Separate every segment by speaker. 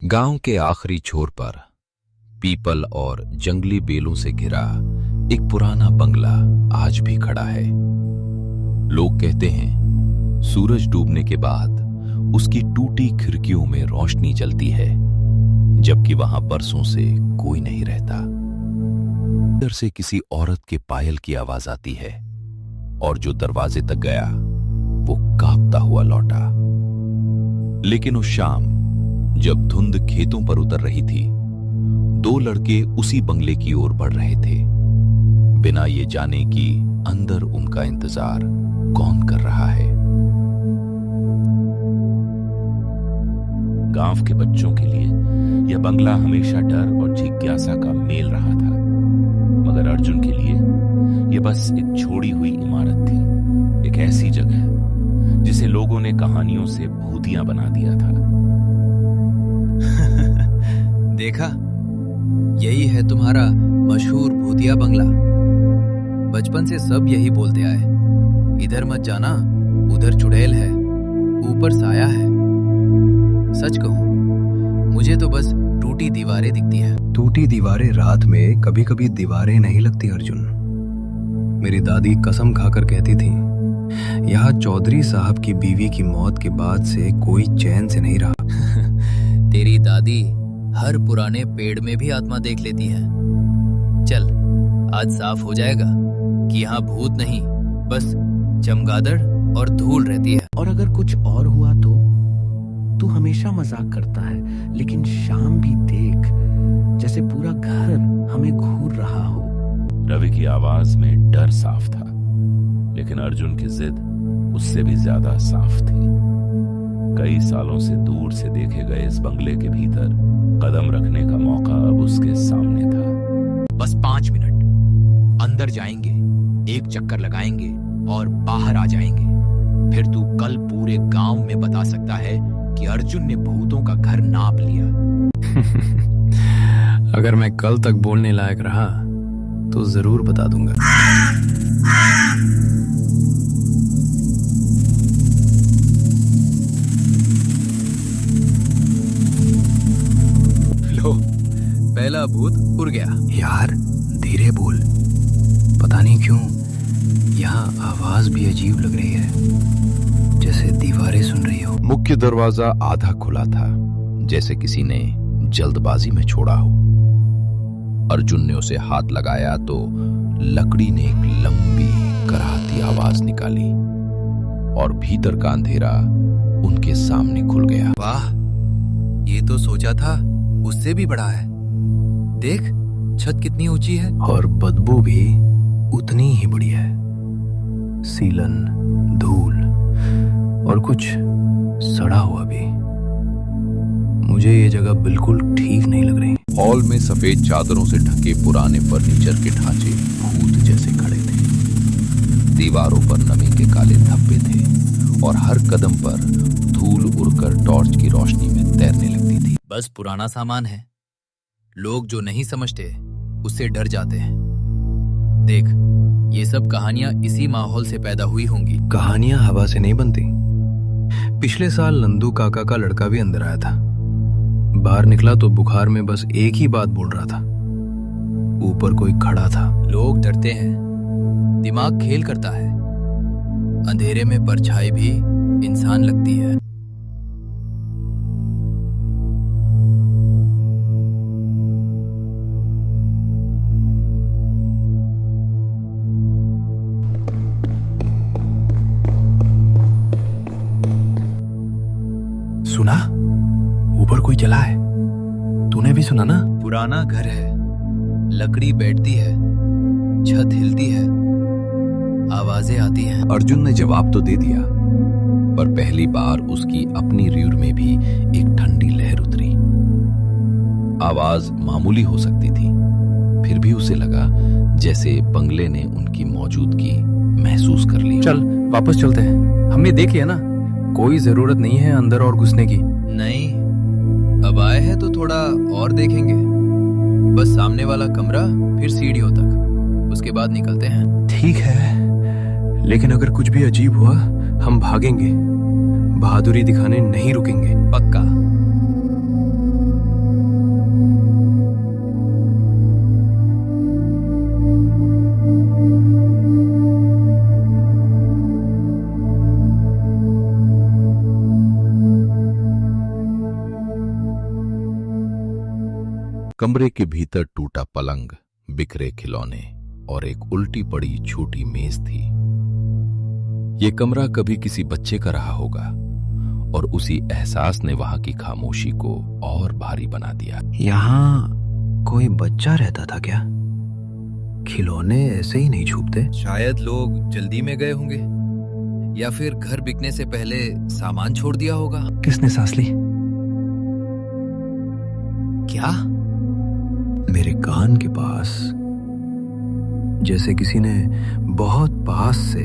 Speaker 1: गांव के आखिरी छोर पर पीपल और जंगली बेलों से घिरा एक पुराना बंगला आज भी खड़ा है। लोग कहते हैं सूरज डूबने के बाद उसकी टूटी खिड़कियों में रोशनी जलती है, जबकि वहां बरसों से कोई नहीं रहता। इधर से किसी औरत के पायल की आवाज आती है और जो दरवाजे तक गया वो कांपता हुआ लौटा। लेकिन उस शाम जब धुंध खेतों पर उतर रही थी, दो लड़के उसी बंगले की ओर बढ़ रहे थे, बिना ये जाने कि अंदर उनका इंतजार कौन कर रहा है।
Speaker 2: गांव के बच्चों के लिए यह बंगला हमेशा डर और जिज्ञासा का मेल रहा था, मगर अर्जुन के लिए यह बस एक छोड़ी हुई इमारत थी, एक ऐसी जगह जिसे लोगों ने कहानियों से भूतिया बना दिया था।
Speaker 3: देखा, यही है तुम्हारा मशहूर भूतिया बंगला। बचपन से सब यही बोलते आए, इधर मत जाना, उधर चुड़ैल है, ऊपर साया है। सच कहूं, मुझे तो बस टूटी दीवारें दिखती हैं।
Speaker 4: टूटी दीवारें रात में कभी कभी दीवारें नहीं लगती अर्जुन। मेरी दादी कसम खाकर कहती थी, यहाँ चौधरी साहब की बीवी की मौत के बाद से कोई चैन से नहीं रहा।
Speaker 3: तेरी दादी हर पुराने पेड़ में भी आत्मा देख लेती है। चल, आज साफ हो जाएगा कि यहाँ भूत नहीं, बस चमगादड़ और धूल रहती है।
Speaker 5: और अगर कुछ और हुआ तो तू हमेशा मजाक करता है, लेकिन शाम भी देख जैसे पूरा घर हमें घूर रहा हो।
Speaker 2: रवि की आवाज में डर साफ था, लेकिन अर्जुन की जिद उससे भी ज्यादा साफ थी। कई सालों से दूर से देखे गए इस बंगले के भीतर कदम रखने का मौका अब उसके सामने था।
Speaker 6: बस 5 मिनट अंदर जाएंगे, एक चक्कर लगाएंगे और बाहर आ जाएंगे। फिर तू कल पूरे गांव में बता सकता है कि अर्जुन ने भूतों का घर नाप लिया।
Speaker 4: अगर मैं कल तक बोलने लायक रहा तो जरूर बता दूंगा।
Speaker 3: लो, पहला भूत उड़ गया।
Speaker 4: यार धीरे बोल, पता नहीं क्यों यहाँ आवाज भी अजीब लग रही है, जैसे दीवारें सुन रही हो।
Speaker 1: मुख्य दरवाजा आधा खुला था, जैसे किसी ने जल्दबाजी में छोड़ा हो। अर्जुन ने उसे हाथ लगाया तो लकड़ी ने एक लंबी कराहती आवाज निकाली और भीतर का अंधेरा उनके सामने खुल गया।
Speaker 3: वाह, ये तो सोचा था उससे भी बड़ा है। देख, छत कितनी ऊंची है
Speaker 4: और बदबू भी उतनी ही बढ़िया है। सीलन, धूल और कुछ सड़ा हुआ भी। मुझे ये जगह बिल्कुल ठीक नहीं लग रही।
Speaker 1: हॉल में सफेद चादरों से ढके पुराने फर्नीचर के ढांचे भूत जैसे खड़े थे। दीवारों पर नमी के काले धब्बे थे और हर कदम पर धूल उड़कर टॉर्च की रोशनी में तैरने लगती थी।
Speaker 3: बस पुराना सामान है, लोग जो नहीं समझते उससे डर जाते हैं। देख, ये सब कहानियां इसी माहौल से पैदा हुई होंगी।
Speaker 4: कहानियां हवा से नहीं बनती। पिछले साल नंदू काका का लड़का भी अंदर आया था। बाहर निकला तो बुखार में बस एक ही बात बोल रहा था, ऊपर कोई खड़ा था।
Speaker 3: लोग डरते हैं, दिमाग खेल करता है। अंधेरे में परछाई भी इंसान लगती है।
Speaker 4: सुना? ऊपर कोई चला है। तूने भी सुना ना?
Speaker 3: पुराना घर है, लकड़ी बैठती है, छत हिलती है, आवाजें आती हैं।
Speaker 1: अर्जुन ने जवाब तो दे दिया, पर पहली बार उसकी अपनी रीढ़ में भी एक ठंडी लहर उतरी। आवाज मामूली हो सकती थी, फिर भी उसे लगा जैसे बंगले ने उनकी मौजूदगी महसूस कर ली।
Speaker 4: चल वापस चलते हैं, हमने देख लिया ना, कोई जरूरत नहीं है अंदर और घुसने की।
Speaker 3: नहीं, अब आए हैं तो थोड़ा और देखेंगे। बस सामने वाला कमरा, फिर सीढ़ियों तक, उसके बाद निकलते हैं।
Speaker 4: ठीक है, लेकिन अगर कुछ भी अजीब हुआ हम भागेंगे, बहादुरी दिखाने नहीं रुकेंगे।
Speaker 3: पक्का।
Speaker 1: कमरे के भीतर टूटा पलंग, बिखरे खिलौने और एक उल्टी पड़ी छोटी मेज थी। ये कमरा कभी किसी बच्चे का रहा होगा और उसी एहसास ने वहां की खामोशी को और भारी बना दिया।
Speaker 4: यहाँ कोई बच्चा रहता था क्या? खिलौने ऐसे ही नहीं छूटते।
Speaker 3: शायद लोग जल्दी में गए होंगे या फिर घर बिकने से पहले सामान छोड़ दिया होगा।
Speaker 4: किसने सांस ली?
Speaker 3: क्या?
Speaker 4: मेरे कान के पास, जैसे किसी ने बहुत पास से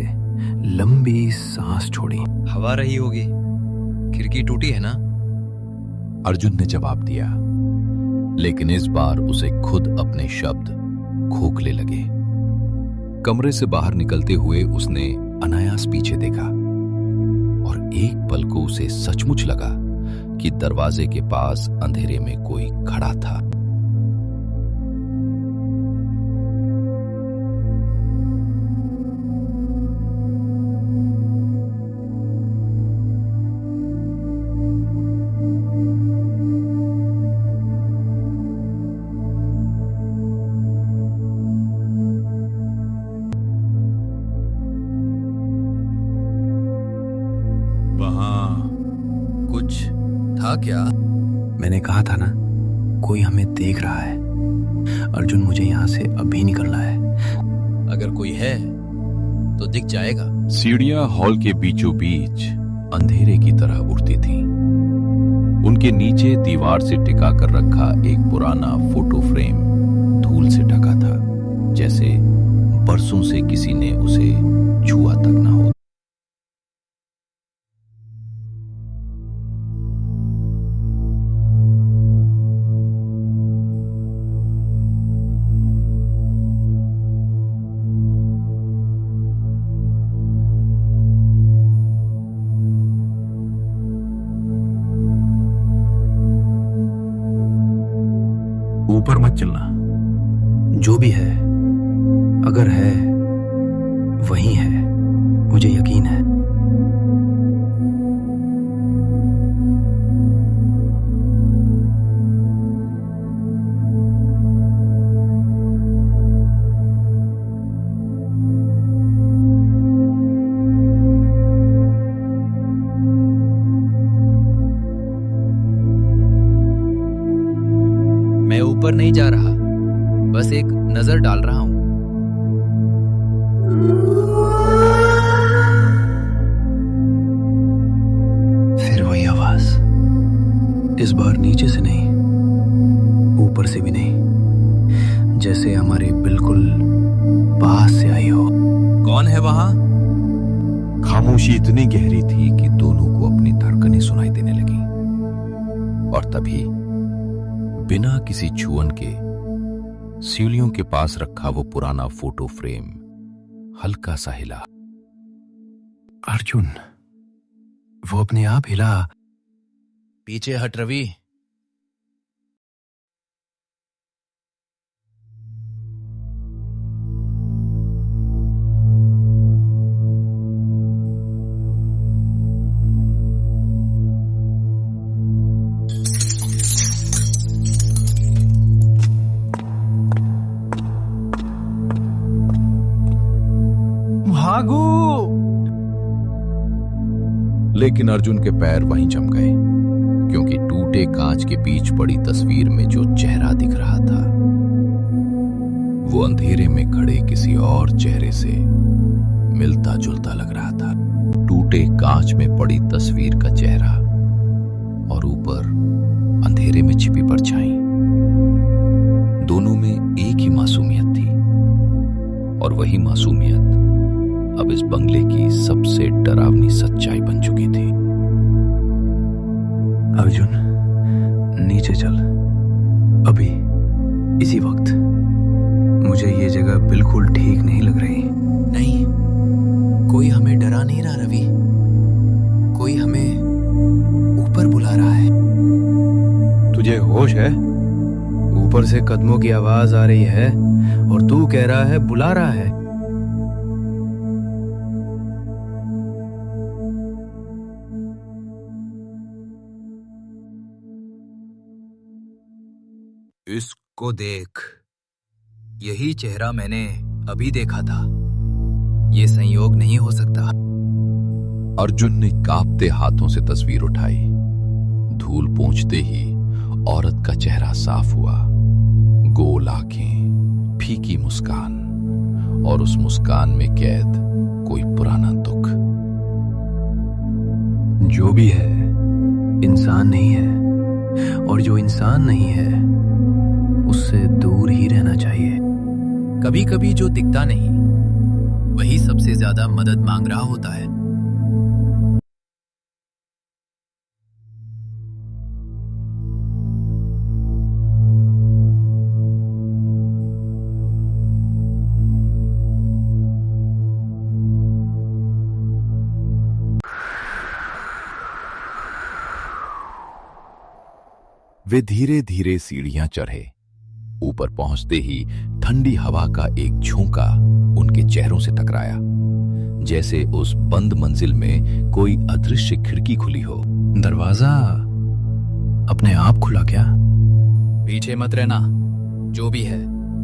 Speaker 4: लंबी सांस छोड़ी।
Speaker 3: हवा रही होगी। खिड़की टूटी है ना?
Speaker 1: अर्जुन ने जवाब दिया, लेकिन इस बार उसे खुद अपने शब्द खोखले लगे। कमरे से बाहर निकलते हुए उसने अनायास पीछे देखा और एक पल को उसे सचमुच लगा कि दरवाजे के पास अंधेरे में कोई खड़ा था।
Speaker 2: वहां
Speaker 3: कुछ था क्या?
Speaker 4: मैंने कहा था ना, कोई हमें देख रहा है। अर्जुन, मुझे यहाँ से अभी निकलना है।
Speaker 3: अगर कोई है तो दिख जाएगा।
Speaker 1: सीढ़ियां हॉल के बीचों बीच अंधेरे की तरह उड़ती थीं। उनके नीचे दीवार से टिका कर रखा एक पुराना फोटो फ्रेम धूल से ढका था, जैसे बरसों से किसी ने उसे छुआ तक न हो।
Speaker 4: ऊपर मत चलना। जो भी है, अगर है वही है, मुझे यकीन है।
Speaker 3: मैं ऊपर नहीं जा रहा, बस एक नजर डाल रहा हूं।
Speaker 4: फिर वही आवाज, इस बार नीचे से नहीं, ऊपर से भी नहीं, जैसे हमारे बिल्कुल पास से आई हो।
Speaker 3: कौन है वहां?
Speaker 1: खामोशी इतनी गहरी थी कि दोनों को अपनी धड़कनें सुनाई देने लगी। और तभी बिना किसी छुअन के सीढ़ियों के पास रखा वो पुराना फोटो फ्रेम हल्का सा हिला।
Speaker 4: अर्जुन, वो अपने आप हिला।
Speaker 3: पीछे हट रवि।
Speaker 4: भागो!
Speaker 1: लेकिन अर्जुन के पैर वहीं जम गए, क्योंकि टूटे कांच के बीच पड़ी तस्वीर में जो चेहरा दिख रहा था वो अंधेरे में खड़े किसी और चेहरे से मिलता जुलता लग रहा था। टूटे कांच में पड़ी तस्वीर का चेहरा और ऊपर अंधेरे में छिपी परछाई, दोनों में एक ही मासूमियत थी। और वही मासूमियत अब इस बंगले की सबसे डरावनी सच्चाई बन चुकी थी।
Speaker 4: अर्जुन, नीचे चल, अभी, इसी वक्त। मुझे ये जगह बिल्कुल ठीक नहीं लग रही।
Speaker 3: नहीं, कोई हमें डरा नहीं रहा रवि। कोई हमें ऊपर बुला रहा है।
Speaker 4: तुझे होश है? ऊपर से कदमों की आवाज आ रही है और तू कह रहा है बुला रहा है।
Speaker 2: इस
Speaker 3: को देख, यही चेहरा मैंने अभी देखा था। ये संयोग नहीं हो सकता।
Speaker 1: अर्जुन ने कांपते हाथों से तस्वीर उठाई। धूल पोंछते ही औरत का चेहरा साफ हुआ। गोल आंखें, फीकी मुस्कान, और उस मुस्कान में कैद कोई पुराना दुख।
Speaker 4: जो भी है इंसान नहीं है, और जो इंसान नहीं है उससे दूर ही रहना चाहिए।
Speaker 3: कभी कभी जो दिखता नहीं वही सबसे ज्यादा मदद मांग रहा होता है।
Speaker 1: वे धीरे धीरे सीढ़ियां चढ़े। ऊपर पहुंचते ही ठंडी हवा का एक झोंका उनके चेहरों से टकराया, जैसे उस बंद मंजिल में कोई अदृश्य खिड़की खुली हो।
Speaker 4: दरवाजा अपने आप खुला क्या?
Speaker 3: पीछे मत रहना, जो भी है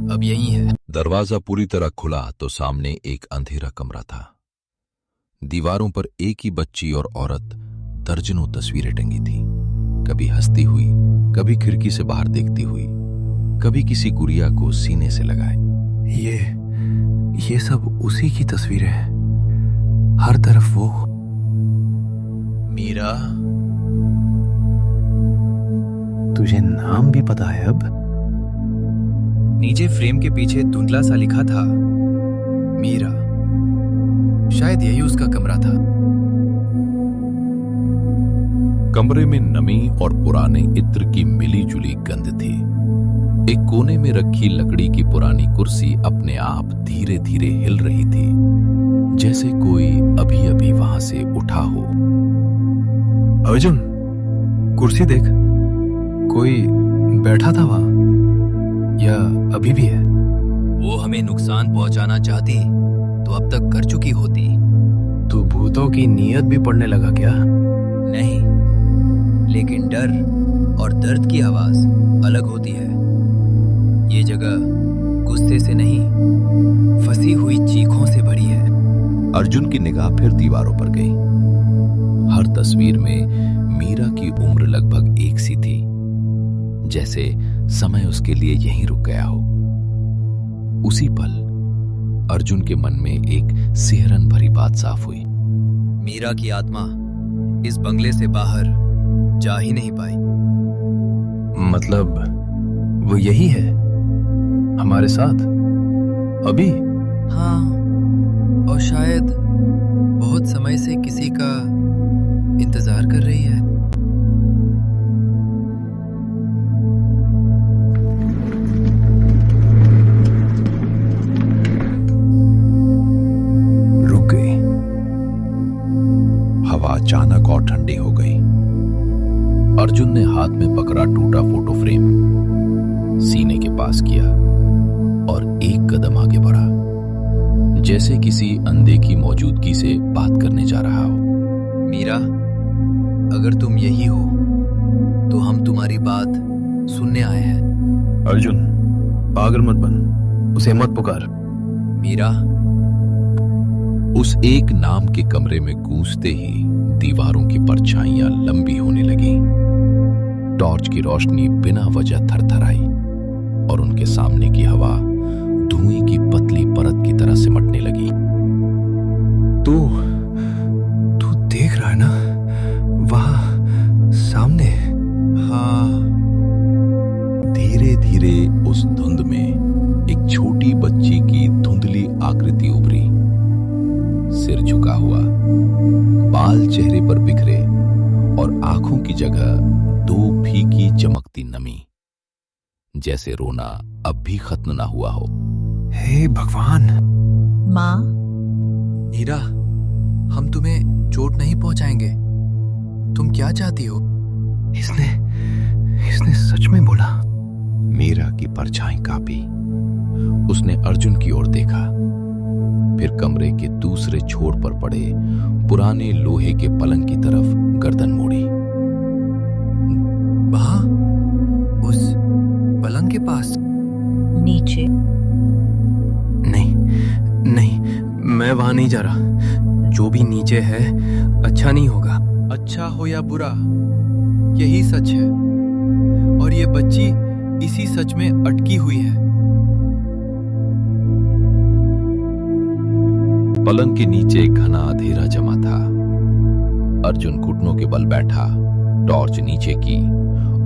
Speaker 3: अब यही है।
Speaker 1: दरवाजा पूरी तरह खुला तो सामने एक अंधेरा कमरा था। दीवारों पर एक ही बच्ची और औरत दर्जनों तस्वीरें टंगी थी, कभी हंसती हुई, कभी खिड़की से बाहर देखती हुई, कभी किसी गुड़िया को सीने से लगाए।
Speaker 4: ये सब उसी की तस्वीरें हैं। हर तरफ वो।
Speaker 3: मीरा,
Speaker 4: तुझे नाम भी पता है अब?
Speaker 3: नीचे फ्रेम के पीछे धुंधला सा लिखा था, मीरा। शायद यही उसका कमरा था।
Speaker 1: कमरे में नमी और पुराने इत्र की मिली जुली गंध थी। एक कोने में रखी लकड़ी की पुरानी कुर्सी अपने आप धीरे धीरे हिल रही थी, जैसे कोई अभी अभी वहां से उठा हो।
Speaker 4: अर्जुन, कुर्सी देख, कोई बैठा था वहां, या अभी भी है?
Speaker 3: वो हमें नुकसान पहुंचाना चाहती तो अब तक कर चुकी होती।
Speaker 4: तू भूतों की नीयत भी पढ़ने लगा क्या?
Speaker 3: नहीं, लेकिन डर और दर्द की आवाज अलग होती है। ये जगह गुस्से से नहीं, फंसी हुई चीखों से भरी है।
Speaker 1: अर्जुन की निगाह फिर दीवारों पर गई। हर तस्वीर में मीरा की उम्र लगभग एक सी थी, जैसे समय उसके लिए यहीं रुक गया हो। उसी पल अर्जुन के मन में एक सिहरन भरी बात साफ हुई।
Speaker 3: मीरा की आत्मा इस बंगले से बाहर जा ही नहीं पाई।
Speaker 4: मतलब वो यही है हमारे साथ अभी?
Speaker 3: हाँ, और शायद बहुत समय से किसी का इंतजार कर रही है।
Speaker 4: रुक गई।
Speaker 1: हवा अचानक और ठंडी हो गई। अर्जुन ने हाथ में पकड़ा टूटा फोटो फ्रेम, सीने के पास किया और एक कदम आगे बढ़ा, जैसे किसी अनदेखी मौजूदगी से बात करने जा रहा हो।
Speaker 3: मीरा, अगर तुम यही हो तो हम तुम्हारी बात सुनने आए हैं।
Speaker 4: अर्जुन, पागल मत बन, उसे मत पुकार।
Speaker 3: मीरा।
Speaker 1: उस एक नाम के कमरे में गूंजते ही दीवारों की परछाइयां लंबी होने लगी। टॉर्च की रोशनी बिना वजह थरथराई और उनके सामने की हवा धुएं की पतली परत की तरह सिमटने लगी।
Speaker 4: तू देख रहा है ना वहां सामने?
Speaker 3: हाँ।
Speaker 1: धीरे धीरे उस धुंध में एक छोटी बच्ची की धुंधली आकृति उभरी। सिर झुका हुआ, बाल चेहरे पर बिखरे और आंखों की जगह दो फीकी चमकती नमी, जैसे रोना अब भी खत्म ना हुआ हो।
Speaker 4: हे भगवान!
Speaker 7: माँ,
Speaker 3: मीरा, हम तुम्हें चोट नहीं पहुंचाएंगे। तुम क्या चाहती हो?
Speaker 4: इसने सच में बोला।
Speaker 1: मीरा की परछाई कांपी। उसने अर्जुन की ओर देखा, फिर कमरे के दूसरे छोर पर पड़े पुराने लोहे के पलंग की तरफ गर्दन मोड़ी।
Speaker 3: वहां, उस पलंग के पास
Speaker 4: रहा नहीं जा रहा। जो भी नीचे है अच्छा नहीं होगा।
Speaker 3: अच्छा हो या बुरा, यही सच है। और ये बच्ची इसी सच में अटकी हुई है।
Speaker 1: पलंग के नीचे घना अंधेरा जमा था। अर्जुन घुटनों के बल बैठा, टॉर्च नीचे की,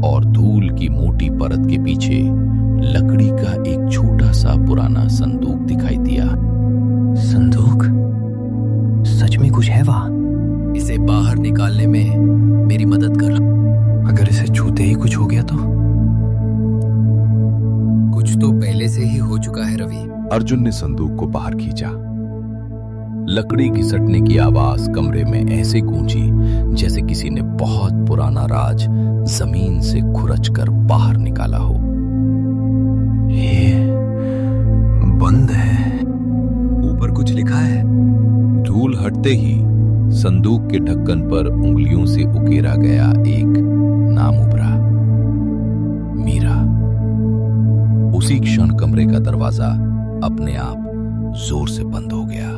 Speaker 1: और धूल की मोटी परत के पीछे लकड़ी का एक छोटा सा पुराना संदूक दिखाई दिया।
Speaker 4: संदूक? सच में कुछ है वहां?
Speaker 3: इसे बाहर निकालने में मेरी मदद कर।
Speaker 4: अगर इसे छूते ही कुछ हो गया तो?
Speaker 3: कुछ तो पहले से ही हो चुका है रवि।
Speaker 1: अर्जुन ने संदूक को बाहर खींचा। लकड़ी घिसटने की आवाज कमरे में ऐसे गूंजी जैसे किसी ने बहुत पुराना राज जमीन से खुरच कर बाहर निकाला हो।
Speaker 4: ये बंद है।
Speaker 3: ऊपर कुछ लिखा है।
Speaker 1: धूल हटते ही संदूक के ढक्कन पर उंगलियों से उकेरा गया एक नाम उभरा, मीरा। उसी क्षण कमरे का दरवाजा अपने आप जोर से बंद हो गया।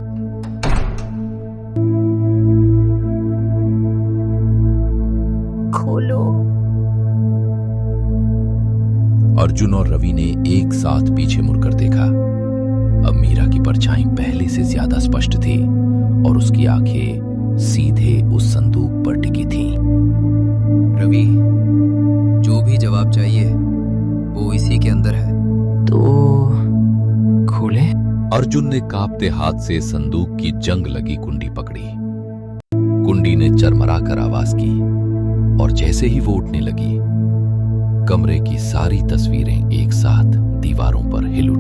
Speaker 7: खोलो।
Speaker 1: अर्जुन और रवि ने एक साथ पीछे मुड़कर देखा। अब मीरा की परछाई पहले से ज्यादा स्पष्ट थी और उसकी आंखें सीधे उस संदूक पर टिकी थीं।
Speaker 3: रवि, जो भी जवाब चाहिए वो इसी के अंदर है।
Speaker 4: तो खोले?
Speaker 1: अर्जुन ने कांपते हाथ से संदूक की जंग लगी कुंडी पकड़ी। कुंडी ने चरमराकर आवाज की और जैसे ही वो उठने लगी, कमरे की सारी तस्वीरें एक साथ दीवारों पर हिल उठी।